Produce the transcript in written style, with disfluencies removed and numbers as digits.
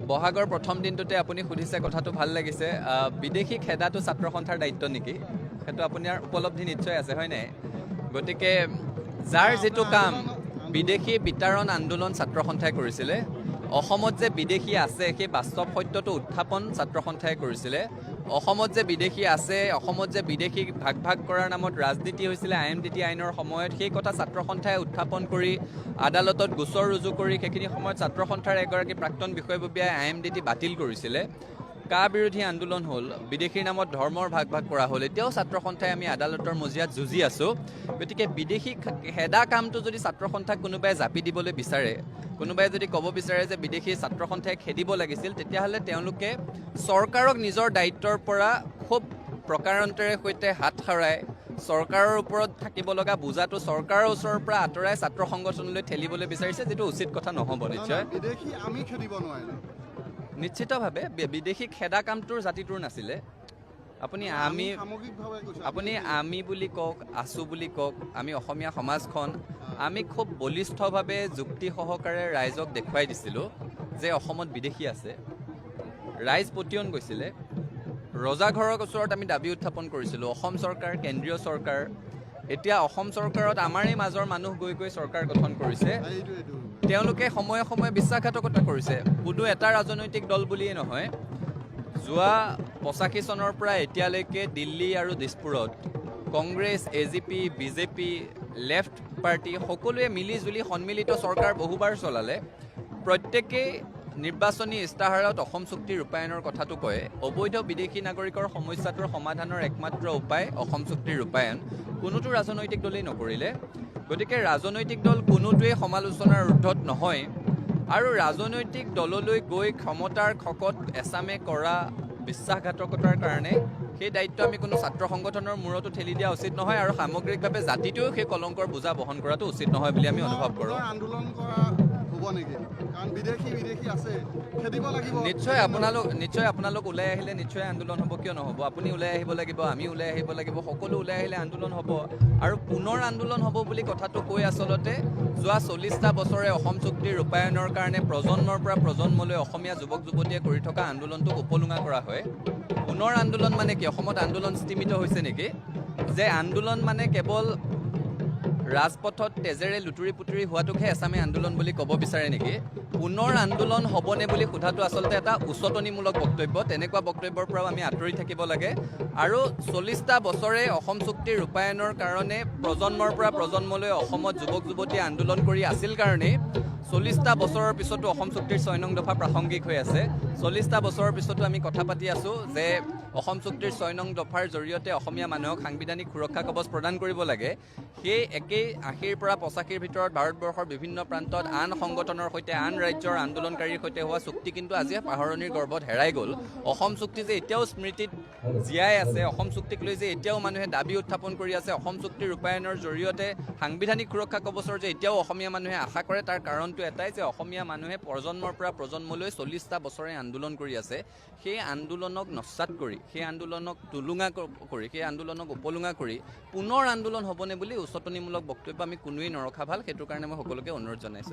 বহাগৰ প্ৰথম দিনটোতে আপুনি সুধিছে কথাটো ভাল লাগিছে বিদেশী খেদাটো ছাত্ৰ সন্থাৰ দায়িত্ব নেকি সেইটো আপোনাৰ উপলব্ধি নিশ্চয় আছে হয় নাই গতিকে যাৰ যেটো কাম বিদেশী বিতৰণ আন্দোলন ছাত্ৰ সন্থাই কৰিছিলে অসমত যে বিদেশী আছে সেই বাস্তৱ সত্যটো উত্থাপন ছাত্ৰ সন্থাই কৰিছিলে অসমত যে বিদেশী আছে অসমত যে বিদেশী ভাগ ভাগ কৰাৰ নামত ৰাজনীতি হৈছিলে IMDT আইনৰ সময়ত সেই কথা ছাত্ৰ সন্থাই উত্থাপন কৰি আদালতত গোচৰ ৰুজু কৰি সেইখিনি সময়ত ছাত্ৰ সন্থাৰ এগৰাকী প্ৰাক্তন বিষয়ববীয়াই IMDT বাতিল কৰিছিলে কা বিৰোধী আন্দোলন হ'ল বিদেশীৰ নামত ধৰ্মৰ ভাগ ভাগ কৰা হ'ল এতিয়াও ছাত্ৰ সন্থাই আমি আদালতৰ মজিয়াত যুঁজি আছো গতিকে বিদেশী হেডা কামটো যদি ছাত্ৰ সন্থাক কোনোবাই জাপি দিবলৈ বিচাৰে কোনোবাই যদি ক'ব বিচাৰে যে বিদেশী ছাত্ৰ সন্থাই খেদিব লাগিছিল তেতিয়াহ'লে তেওঁলোকে চৰকাৰক নিজৰ দায়িত্বৰ পৰা খুব প্ৰকাৰান্তৰে সৈতে হাত সাৰাই চৰকাৰৰ ওপৰত থাকিব লগা বুজাটো চৰকাৰৰ ওচৰৰ পৰা আঁতৰাই ছাত্ৰ সংগঠনলৈ ঠেলিবলৈ বিচাৰিছে যেটো উচিত কথা নহ'ব নিশ্চয় বিদেশী আমি খেদিব নোৱাৰিলো নিশ্চিতভাৱে বিদেশী খেদা কামটোৰ জাতিটোৰ নাছিলে আপুনি আমি বুলি কওক আছু বুলি কওক আমি অসমীয়া সমাজখন আমি খুব বলিষ্ঠভাৱে যুক্তি সহকাৰে ৰাইজক দেখুৱাই দিছিলোঁ যে অসমত বিদেশী আছে ৰাইজ পতিয়ন গৈছিলে ৰজাঘৰৰ ওচৰত আমি দাবী উত্থাপন কৰিছিলোঁ অসম চৰকাৰ কেন্দ্ৰীয় চৰকাৰ এতিয়া অসম চৰকাৰত আমাৰেই মাজৰ মানুহ গৈ গৈ চৰকাৰ গঠন কৰিছে তেওঁলোকে সময়ে সময়ে বিশ্বাসঘাতকতা কৰিছে কোনো এটা ৰাজনৈতিক দল বুলিয়ে নহয় যোৱা 85 চনৰ পৰা এতিয়ালৈকে দিল্লী আৰু দিছপুৰত Congress AGP BJP left party সকলোৱে মিলি জুলি সন্মিলিত চৰকাৰ বহুবাৰ চলালে প্ৰত্যেকেই নিৰ্বাচনী ইস্তাহাৰত অসম চুক্তি ৰূপায়ণৰ কথাটো কয় অবৈধ বিদেশী নাগৰিকৰ সমস্যাটোৰ সমাধানৰ একমাত্ৰ উপায় অসম চুক্তিৰ ৰূপায়ণ কোনোটো ৰাজনৈতিক দলেই নকৰিলে গতিকে ৰাজনৈতিক দল কোনোটোৱে সমালোচনাৰ ঊৰ্ধ্বত নহয় আৰু ৰাজনৈতিক দললৈ গৈ ক্ষমতাৰ খকত এছামে কৰা বিশ্বাসঘাতকতাৰ কাৰণে সেই দায়িত্ব আমি কোনো ছাত্ৰ সংগঠনৰ মূৰতো ঠেলি দিয়া উচিত নহয় আৰু সামগ্ৰিকভাৱে জাতিটোও সেই কলংকৰ বোজা বহন কৰাটো উচিত নহয় বুলি আমি অনুভৱ কৰোঁ আন্দোলন কৰা হ'ব নেকি কাৰণ বিদেশী আছে খেদিব লাগিব নিশ্চয় আপোনালোক ওলাই আহিলে নিশ্চয় আন্দোলন হ'ব কিয় নহ'ব আপুনি ওলাই আহিব লাগিব আমি ওলাই আহিব লাগিব সকলো ওলাই আহিলে আন্দোলন হ'ব আৰু পুনৰ আন্দোলন হ'ব বুলি কথাটো কৈ আচলতে যোৱা 40টা বছৰে অসম চুক্তিৰ ৰূপায়ণৰ কাৰণে প্ৰজন্মৰ পৰা প্ৰজন্মলৈ অসমীয়া যুৱক যুৱতীয়ে কৰি থকা আন্দোলনটোক উপলুঙা কৰা হয় পুনৰ আন্দোলন মানে কি অসমত আন্দোলন স্তিমিত হৈছে নেকি যে আন্দোলন মানে কেৱল ৰাজপথত তেজেৰে লুটুৰি পুটুৰি হোৱাটোকহে এছামে আন্দোলন বুলি ক'ব বিচাৰে নেকি পুনৰ আন্দোলন হ'বনে বুলি সোধাটো আচলতে এটা উচতনিমূলক বক্তব্য তেনেকুৱা বক্তব্যৰ পৰাও আমি আঁতৰি থাকিব লাগে আৰু 40টা বছৰে অসম চুক্তিৰ ৰূপায়ণৰ কাৰণে প্ৰজন্মৰ পৰা প্ৰজন্মলৈ অসমত যুৱক যুৱতীয়ে আন্দোলন কৰি আছিল কাৰণেই 40টা বছৰৰ পিছতো অসম চুক্তিৰ 6 নং দফা প্ৰাসংগিক হৈ আছে 40টা বছৰৰ পিছতো আমি কথা পাতি আছোঁ যে অসম চুক্তিৰ 6 নং দফাৰ জৰিয়তে অসমীয়া মানুহক সাংবিধানিক সুৰক্ষা কৱচ প্ৰদান কৰিব লাগে সেই একেই 80ৰ পৰা 85ৰ ভিতৰত ভাৰতবৰ্ষৰ বিভিন্ন প্ৰান্তত আন সংগঠনৰ সৈতে আন ৰাজ্যৰ আন্দোলনকাৰীৰ সৈতে হোৱা চুক্তি কিন্তু আজি পাহৰণিৰ গৰ্ভত হেৰাই গ'ল অসম চুক্তি যে এতিয়াও স্মৃতিত জীয়াই আছে অসম চুক্তিক লৈ যে এতিয়াও মানুহে দাবী উত্থাপন কৰি আছে অসম চুক্তিৰ ৰূপায়ণৰ জৰিয়তে সাংবিধানিক সুৰক্ষা কৱচৰ যে এতিয়াও অসমীয়া মানুহে আশা কৰে তাৰ কাৰণটো এটাই যে অসমীয়া মানুহে প্ৰজন্মৰ পৰা প্ৰজন্মলৈ 40টা বছৰে আন্দোলন কৰি আছে সেই আন্দোলনক নস্যাৎ কৰি সেই আন্দোলনক তুলুঙা কৰি সেই আন্দোলনক উপলুঙা কৰি পুনৰ আন্দোলন হ'বনে বুলি উচতনিমূলক বক্তব্য আমি কোনোৱেই নৰখা ভাল সেইটো কাৰণে মই সকলোকে অনুৰোধ জনাইছোঁ